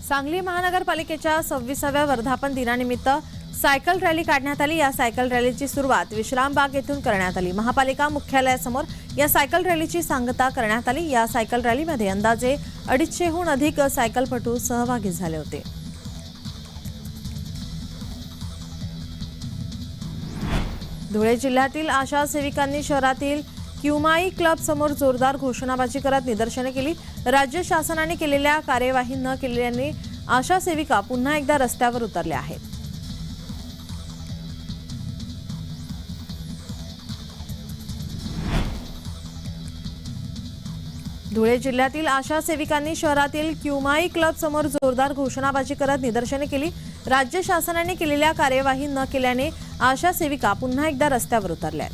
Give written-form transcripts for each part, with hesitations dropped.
सांगली महानगरपालिकेच्या 26व्या वर्धापन दिनानिमित्त सायकल रॅली काढण्यात आली। या सायकल रॅलीची सुरुवात विश्रामबाग येथून करण्यात आली। महापालिका मुख्यालयासमोर या सायकल रॅलीची सांगता करण्यात आली। या सायकल रॅलीमध्ये अंदाजे 250हून अधिक सायकलपटू सहभागी झाले होते। धुळे जिल्ह्यातील आशा सेविकांनी शहरातील क्युमाई क्लब समोर जोरदार घोषणाबाजी करत निदर्शने केली। राज्य शासनाने केलेल्या कार्यवाही न केल्याने आशा सेविका पुन्हा एकदा रस्त्यावर उतरल्या आहेत। धुळे जिल्ह्यातील आशा सेविकांनी शहरातील क्युमाई क्लब समोर जोरदार घोषणाबाजी करत निदर्शने केली। राज्य शासनाने केलेल्या कार्यवाही न केल्याने आशा सेविका पुन्हा एकदा रस्त्यावर उतरल्या।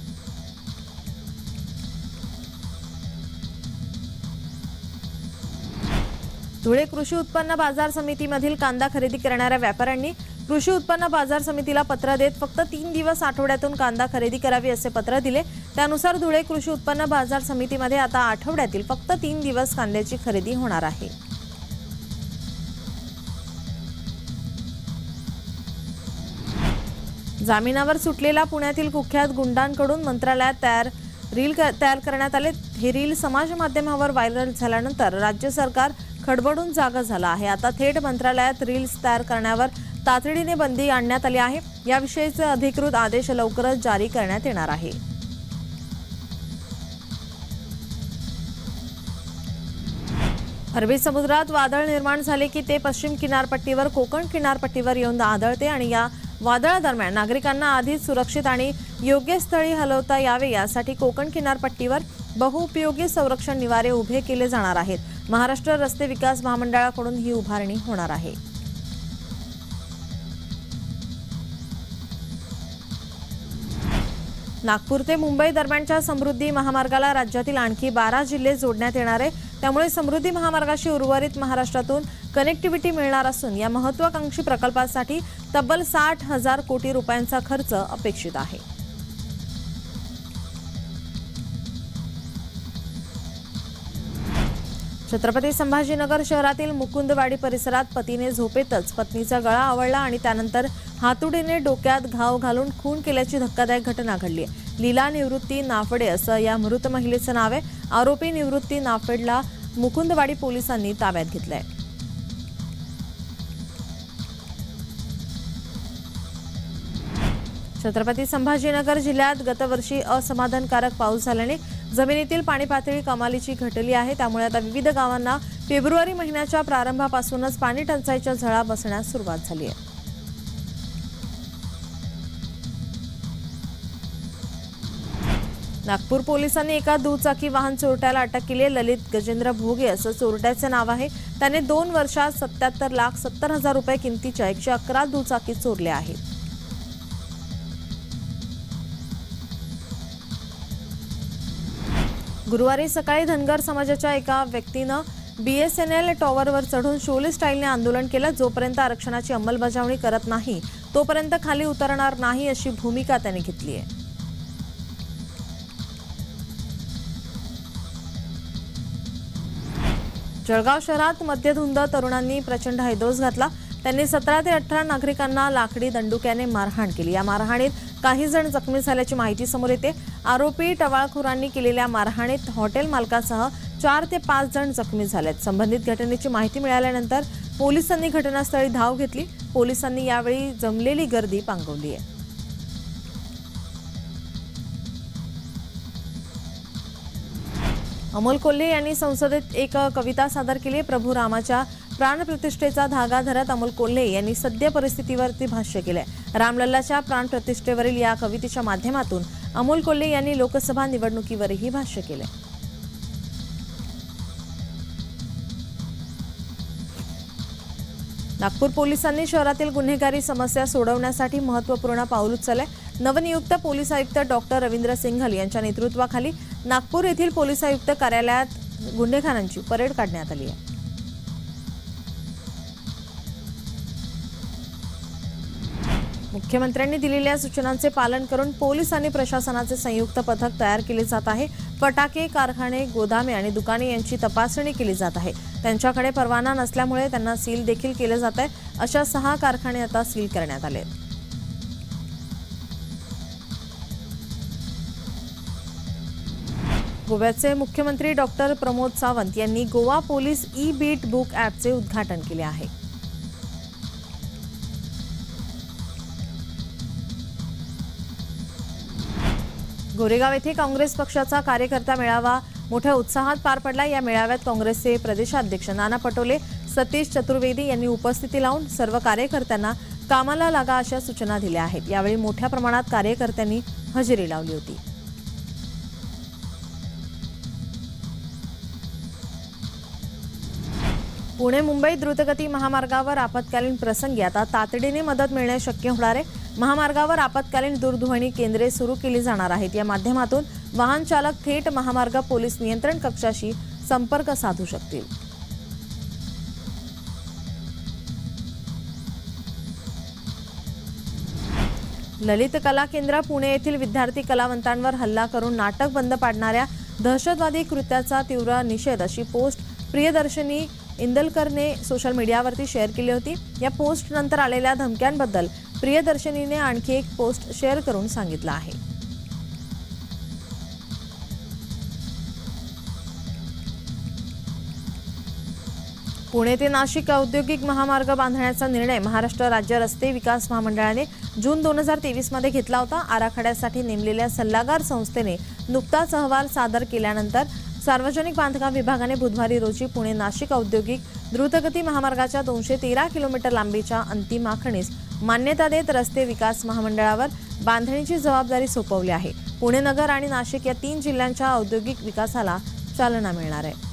धुळे कृषी उत्पन्न बाजार समितीमधील कांदा खरेदी करणाऱ्या व्यापाऱ्यांनी कृषी उत्पन्न बाजार समितीला पत्र देत फक्त 3 दिवस आठवड्यातून कांदा खरेदी करावी असे पत्र दिले। त्यानुसार धुळे कृषी उत्पन्न बाजार समितीमध्ये आता आठवड्यातील फक्त 3 दिवस कांद्याची खरेदी होणार आहे। जामिनावर सुटलेला पुण्यातील कुख्यात गुंडांकडून मंत्रालयात रील तयार करण्यात आले। हे रील समाज माध्यमावर व्हायरल झाल्यानंतर राज्य सरकार खडबडून जागा झाला आहे। आता थेट मंत्रालयात रील्स तयार करण्यावर तातडीने बंदी आणण्यात आली आहे। याविषयीचे अधिकृत आदेश लवकरच जारी करण्यात येणार आहे। अरबी समुद्रात वादळ निर्माण झाले की ते पश्चिम किनारपट्टीवर कोकण किनारपट्टीवर येऊन आदळते आणि या वादळादरम्यान नागरिकांना आधीच सुरक्षित आणि योग्य स्थळी हलवता यावे यासाठी कोकण किनारपट्टीवर बहुउपयोगी संरक्षण निवारे उभे केले जाणार आहेत। महाराष्ट्र रस्ते विकास महामंडळाकडून ही उभारणी होणार आहे। नागपूर ते मुंबई दरम्यानच्या समृद्धी महामार्गाला राज्यातील आणखी 12 जिल्हे जोडण्यात येणार आहे। त्यामुळे समृद्धी महामार्गाशी उर्वरित महाराष्ट्रातून कनेक्टिव्हिटी मिळणार असून या महत्त्वाकांक्षी प्रकल्पासाठी तब्बल 60,000 कोटी रुपयांचा खर्च अपेक्षित आहे। छत्रपती संभाजीनगर शहरातील मुकुंदवाडी परिसरात पतीने झोपेतच पत्नीचा गळा आवळला आणि त्यानंतर हातुडीने डोक्यात घाव घालून खून केल्याची धक्कादायक घटना घडली आहे। लीला निवृत्ती नाफडे असं या मृत महिलेचं नाव आहे। आरोपी निवृत्ती नाफेडला मुकुंदवाडी पोलिसांनी ताब्यात घेतलंय। छत्रपती संभाजीनगर जिल्ह्यात गतवर्षी असमाधानकारक पाऊस झाल्याने जमिनीतील पाणी पातळी कमालीची घटली आहे। त्यामुळे आता विविध गावांना फेब्रुवारी महिन्याच्या प्रारंभापासूनच पाणी टंचाईच्या झळा बसण्यास सुरुवात झाली आहे। नागपूर पोलिसांनी एका दुचाकी वाहन चोरट्याला अटक केली आहे। ललित गजेंद्र भोगे असं चोरट्याचे नाव आहे। त्याने 2 वर्षात 77,70,000 रुपये किमतीच्या 111 दुचाकी चोरल्या आहेत। गुरुवारी सकाळी धनगर समाजाच्या एका व्यक्तीनं BSNL टॉवरवर चढून शोले स्टाईलने आंदोलन केलं। जोपर्यंत आरक्षणाची अंमलबजावणी करत नाही तोपर्यंत खाली उतरणार नाही अशी भूमिका त्यांनी घेतली आहे। जळगाव शहरात मद्यधुंद तरुणांनी प्रचंड हैदोस घातला। त्यांनी 17 ते 18 नागरिकांना लाकडी दंडुक्याने मारहाण केली। या मारहाणीत काही जण जखमी झाल्याची माहिती समोर येते। आरोपी टवाळखोरांनी केलेल्या मारहाणीत हॉटेल मालकासह 4 ते 5 जण जखमी झालेत। संबंधित घटनेची माहिती मिळाल्यानंतर पोलिसांनी घटनास्थळी धाव घेतली। पोलिसांनी यावेळी जमलेली गर्दी पांगवली आहे। अमोल कोल्हे यांनी संसदेत एक कविता सादर केली। प्रभू रामाच्या प्राणप्रतिष्ठेचा धागा धरत अमोल कोल्हे यांनी सद्य परिस्थितीवरती भाष्य केले। रामलल्लाच्या प्राणप्रतिष्ठेवरील या कवितेच्या माध्यमातून अमोल कोल्हे यांनी लोकसभा निवडणुकीवरही भाष्य केले। नागपूर पोलिसांनी शहरातील गुन्हेगारी समस्या सोडवण्यासाठी महत्त्वपूर्ण पाऊल उचलले। नवनियुक्त पोलीस आयुक्त डॉक्टर रवींद्र सिंघल यांच्या नेतृत्वाखाली नागपूर येथील पोलीस आयुक्त कार्यालयात गुन्हेगारांची परेड काढण्यात आली आहे। मुख्यमंत्र्यांनी दिलेल्या सूचनांचे पालन करून पोलीस आणि प्रशासनाचे संयुक्त पथक तयार केले जात आहे। फटाके कारखाने, गोदामे आणि दुकाने यांची तपासणी केली जात आहे। त्यांच्याकडे परवाना नसल्यामुळे त्यांना सील देखील केलं जात आहे. अशा 6 कारखाने आता सील करण्यात आले. गोव्याचे मुख्यमंत्री डॉक्टर प्रमोद सावंत यांनी गोवा पोलीस ई-बीट बुक ॲपचे उद्घाटन केले आहे. गोरेगाव येथे काँग्रेस पक्षाचा कार्यकर्ता मेळावा मोठ्या उत्साहात पार पडला. या मेळाव्यात काँग्रेसचे प्रदेशाध्यक्ष नाना पटोले, सतीश चतुर्वेदी यांनी उपस्थिती लावून सर्व कार्यकर्त्यांना कामाला लागा अशा सूचना दिल्या आहेत. यावेळी मोठ्या प्रमाणात कार्यकर्त्यांनी हजेरी लावली होती. पुणे मुंबई द्रुतगती महामार्गावर आपत्कालीन प्रसंगी आता तातडीने मदत मिळणे शक्य होणार आहे. महामार्गावर आपत्कालीन दूरध्वनी केंद्रे सुरू केली जाणार आहेत. या माध्यमातून वाहन चालक थेट महामार्ग पोलीस नियंत्रण कक्षाशी संपर्क साधू शकतील. ललित कला केंद्र पुणे येथील विद्यार्थी कलावंतांवर हल्ला करून नाटक बंद पाडणाऱ्या दहशतवादी कृत्याचा तीव्र निषेध अशी पोस्ट प्रियदर्शनी इंदलकरने सोशल मीडियावरती शेअर केली होती. या पोस्टनंतर आलेल्या धमक्यांबद्दल प्रियदर्शनीने आणखी एक पोस्ट शेअर करून सांगितलं आहे. पुणे ते नाशिक औद्योगिक महामार्ग बांधण्याचा निर्णय महाराष्ट्र राज्य रस्ते विकास महामंडळाने जून 2023 मध्ये घेतला होता. आराखड्यासाठी नेमलेल्या सल्लागार संस्थेने नुकताच अहवाल सादर केल्यानंतर सार्वजनिक बांधकाम विभागाने बुधवारी रोजी पुणे नाशिक औद्योगिक द्रुतगती महामार्गाच्या 213 किलोमीटर लांबीच्या अंतिम आखणीस मान्यता देत रस्ते विकास महामंडळावर बांधणीची जबाबदारी सोपवली आहे. पुणे नगर आणि नाशिक या 3 जिल्ह्यांच्या औद्योगिक विकासाला चालना मिळणार आहे.